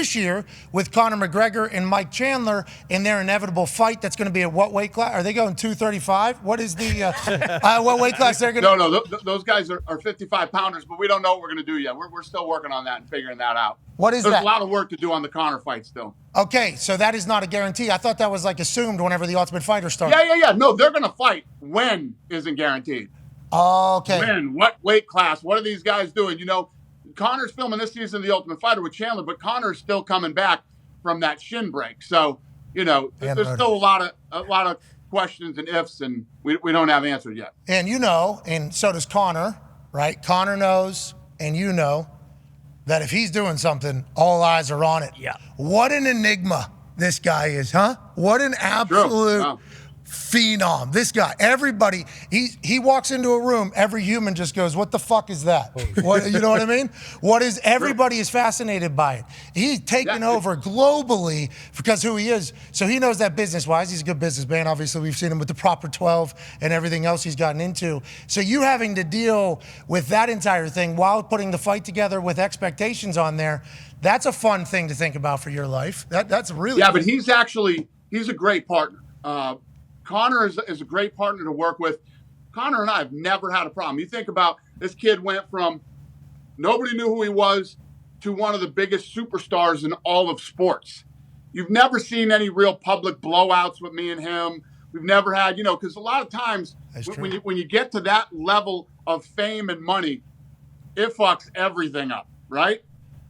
this year with Conor McGregor and Mike Chandler in their inevitable fight. That's going to be at what weight class? Are they going 235? What is the what weight class they're going to? No, those guys are 55-pounders, but we don't know what we're going to do yet. We're still working on that and figuring that out. What is that? There's a lot of work to do on the Conor fight still. Okay, so that is not a guarantee. I thought that was like assumed whenever the Ultimate Fighter started. Yeah. No, they're going to fight. When isn't guaranteed. Okay. When? What weight class? What are these guys doing? You know, Conor's filming this season The Ultimate Fighter with Chandler, but Conor's still coming back from that shin break. So, you know, there's still a lot of questions and ifs, and we don't have answers yet. And you know, and so does Conor, right? Conor knows, and you know, that if he's doing something, all eyes are on it. Yeah. What an enigma this guy is, huh? What an absolute phenom. This guy, everybody, he walks into a room, every human just goes, what the fuck is that? What, you know what I mean? Everybody is fascinated by it. He's taken over globally because who he is. So he knows that business-wise. He's a good businessman. Obviously, we've seen him with the Proper 12 and everything else he's gotten into. So you having to deal with that entire thing while putting the fight together with expectations on there, that's a fun thing to think about for your life. That's really but he's a great partner. Conor is a great partner to work with. Conor and I have never had a problem. You think about this kid went from nobody knew who he was to one of the biggest superstars in all of sports. You've never seen any real public blowouts with me and him. We've never had, because a lot of times when you get to that level of fame and money, it fucks everything up, right?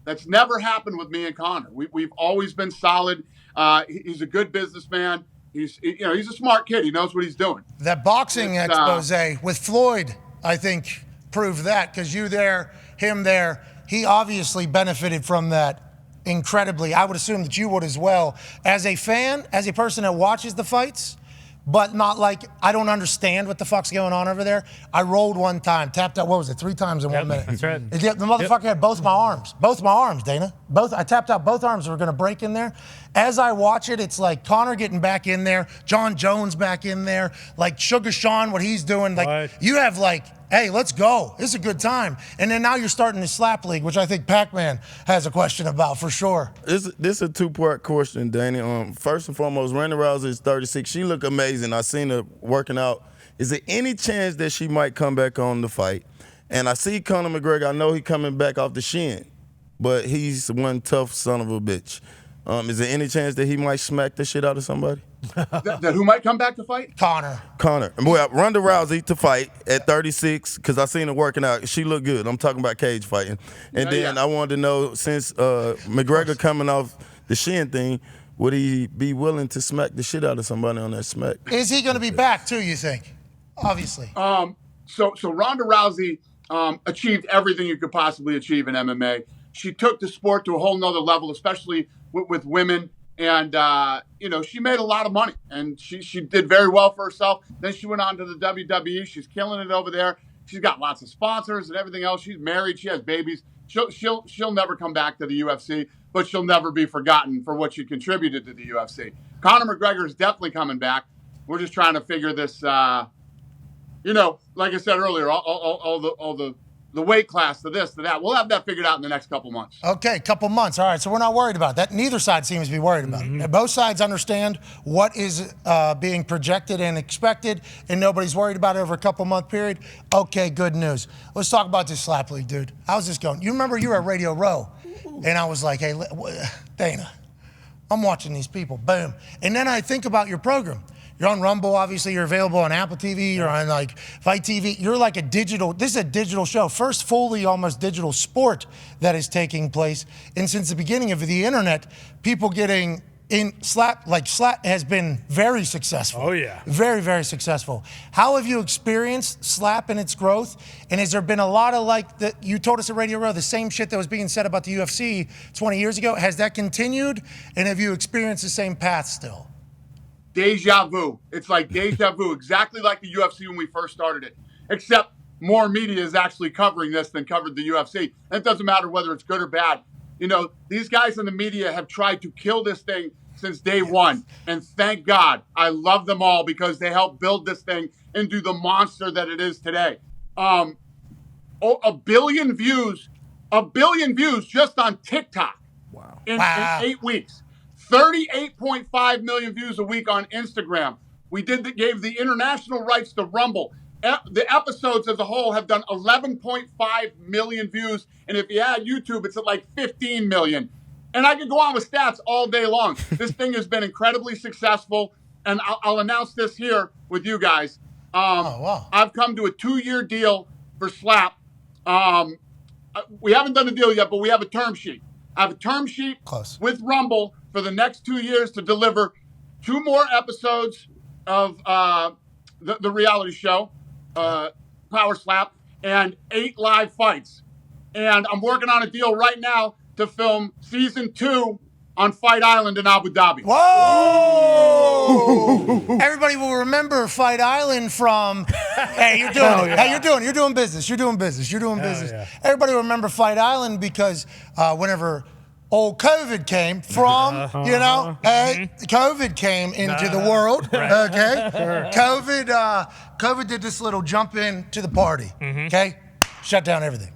That's never happened with me and Conor. We've always been solid. He's a good businessman. He's a smart kid. He knows what he's doing. That boxing expose with Floyd, I think, proved that because you there, him there, he obviously benefited from that incredibly. I would assume that you would as well. As a fan, as a person that watches the fights, but not like, I don't understand what the fuck's going on over there. I rolled one time, tapped out, 3 times in 1 minute. That's right. The motherfucker had both my arms, Dana. I tapped out both arms that were gonna break in there. As I watch it, it's like Conor getting back in there, John Jones back in there, like Sugar Sean, what he's doing. Like, you have hey, let's go. This is a good time. And then now you're starting the slap league, which I think Pac-Man has a question about for sure. This is a 2-part question, Danny. First and foremost, Ronda Rousey is 36. She look amazing. I seen her working out. Is there any chance that she might come back on the fight? And I see Conor McGregor. I know he's coming back off the shin, but he's one tough son of a bitch. Is there any chance that he might smack the shit out of somebody? that who might come back to fight? Conor. Well, Ronda Rousey to fight at 36 because I seen her working out. She looked good. I'm talking about cage fighting. And then I wanted to know, since McGregor coming off the shin thing, would he be willing to smack the shit out of somebody on that smack? Is he going to be back too, you think? Obviously. So Ronda Rousey achieved everything you could possibly achieve in MMA. She took the sport to a whole nother level, especially with women. And, she made a lot of money, and she did very well for herself. Then she went on to the WWE. She's killing it over there. She's got lots of sponsors and everything else. She's married. She has babies. She'll never come back to the UFC, but she'll never be forgotten for what she contributed to the UFC. Conor McGregor is definitely coming back. We're just trying to figure this, like I said earlier, all the weight class, to this, to that. We'll have that figured out in the next couple months. Okay, couple months. All right, so we're not worried about that. Neither side seems to be worried about it. Both sides understand what is being projected and expected, and nobody's worried about it over a couple-month period. Okay, good news. Let's talk about this slap league, dude. How's this going? You remember you were at Radio Row, and I was like, hey, Dana, I'm watching these people. Boom. And then I think about your program. You're on Rumble, obviously. You're available on Apple TV. You're on Fight TV. You're like this is a digital show. First fully almost digital sport that is taking place. And since the beginning of the internet, people getting in slap has been very successful. Oh, yeah. Very, very successful. How have you experienced slap and its growth? And has there been a lot of you told us at Radio Row, the same shit that was being said about the UFC 20 years ago? Has that continued? And have you experienced the same path still? Deja vu. It's like deja vu, exactly like the UFC when we first started it. Except more media is actually covering this than covered the UFC. And it doesn't matter whether it's good or bad. These guys in the media have tried to kill this thing since day one. And thank God, I love them all because they helped build this thing into the monster that it is today. A billion views just on TikTok. in 8 weeks. 38.5 million views a week on Instagram. We gave the international rights to Rumble. The episodes as a whole have done 11.5 million views. And if you add YouTube, it's at like 15 million. And I could go on with stats all day long. This thing has been incredibly successful. And I'll announce this here with you guys. I've come to a 2-year deal for Slap. We haven't done a deal yet, but we have a term sheet. I have a term sheet with Rumble for the next 2 years to deliver 2 more episodes of the reality show, Power Slap, and 8 live fights. And I'm working on a deal right now to film season 2 on Fight Island in Abu Dhabi. Whoa! Everybody will remember Fight Island from. Hey, you're doing it. Hey, you're doing business. You're doing business. Yeah. Everybody will remember Fight Island because whenever old COVID came from, COVID came into the world. Okay, COVID did this little jump into the party. Okay, shut down everything.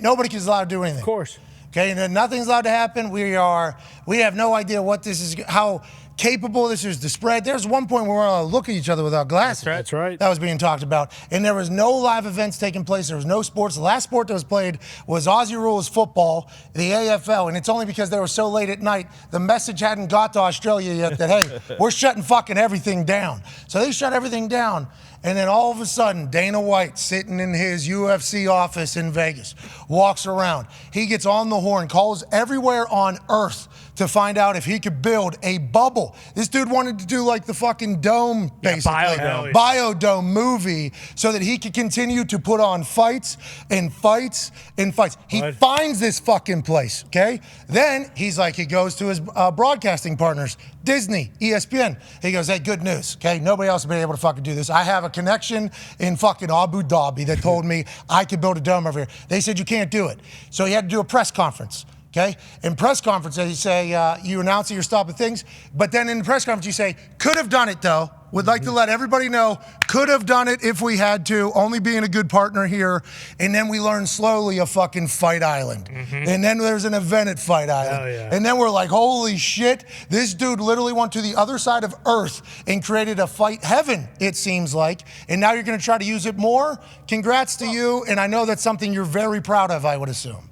Nobody is allowed to do anything. Of course. Okay, and then nothing's allowed to happen. We have no idea what this is, how capable this is to spread. There's one point where we're all look at each other without glasses. That's right. That was being talked about. And there was no live events taking place. There was no sports. The last sport that was played was Aussie Rules football, the AFL. And it's only because they were so late at night, the message hadn't got to Australia yet that, hey, we're shutting fucking everything down. So they shut everything down. And then all of a sudden, Dana White, sitting in his UFC office in Vegas, walks around. He gets on the horn, calls everywhere on earth to find out if he could build a bubble. This dude wanted to do like the fucking dome, basically. Biodome movie, so that he could continue to put on fights and fights and fights. He finds this fucking place, okay? Then he goes to his broadcasting partners, Disney, ESPN. He goes, hey, good news, okay? Nobody else has been able to fucking do this. I have a connection in fucking Abu Dhabi that told me I could build a dome over here. They said you can't do it. So he had to do a press conference. Okay? In press conferences, you say, you announce that you're stopping things, but then in the press conference, you say, could have done it though. Would like to let everybody know, could have done it if we had to, only being a good partner here. And then we learn slowly of fucking Fight Island. And then there's an event at Fight Island. And then we're like, holy shit, this dude literally went to the other side of Earth and created a fight heaven, it seems like. And now you're gonna try to use it more? Congrats to you, and I know that's something you're very proud of, I would assume.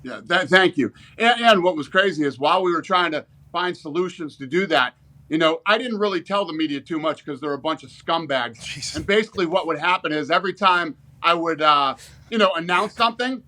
Yeah, thank you. And what was crazy is while we were trying to find solutions to do that, I didn't really tell the media too much because they're a bunch of scumbags. Jesus. And basically what would happen is every time I would, announce something,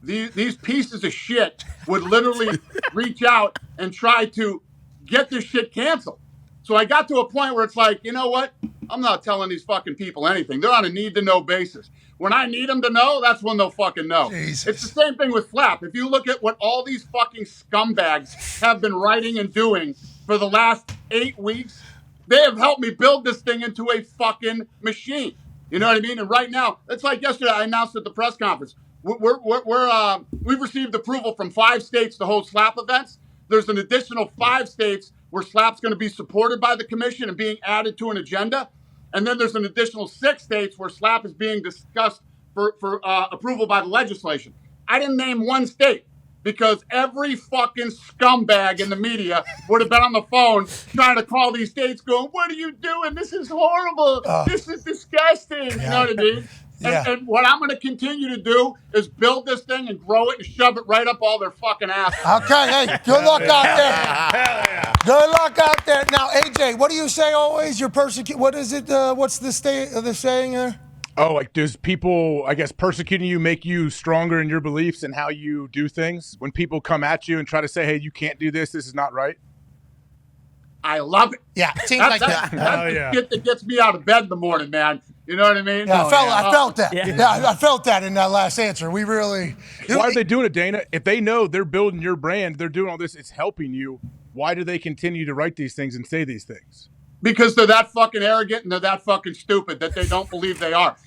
these pieces of shit would literally reach out and try to get this shit canceled. So I got to a point where it's like, you know what? I'm not telling these fucking people anything. They're on a need-to-know basis. When I need them to know, that's when they'll fucking know. Jesus. It's the same thing with Slap. If you look at what all these fucking scumbags have been writing and doing for the last 8 weeks, they have helped me build this thing into a fucking machine. You know what I mean? And right now, it's like yesterday I announced at the press conference, we've received approval from 5 states to hold Slap events. There's an additional 5 states where Slap's going to be supported by the commission and being added to an agenda. And then there's an additional 6 states where Slap is being discussed for approval by the legislation. I didn't name one state because every fucking scumbag in the media would have been on the phone trying to call these states going, what are you doing? This is horrible. This is disgusting. You know what I mean? And what I'm going to continue to do is build this thing and grow it and shove it right up all their fucking asses. Okay, hey, good luck out there. Hell yeah. Good luck out there. Now, AJ, what do you say always? You're persecuted. What is it? What's the saying there? Oh, like does people, I guess, persecuting you make you stronger in your beliefs and how you do things? When people come at you and try to say, hey, you can't do this, this is not right? I love it. Yeah, it seems like that. That's the shit that gets me out of bed in the morning, man. You know what I mean? Yeah, I felt that. Yeah, I felt that in that last answer. We really. Why are they doing it, Dana? If they know they're building your brand, they're doing all this, it's helping you. Why do they continue to write these things and say these things? Because they're that fucking arrogant and they're that fucking stupid that they don't believe they are.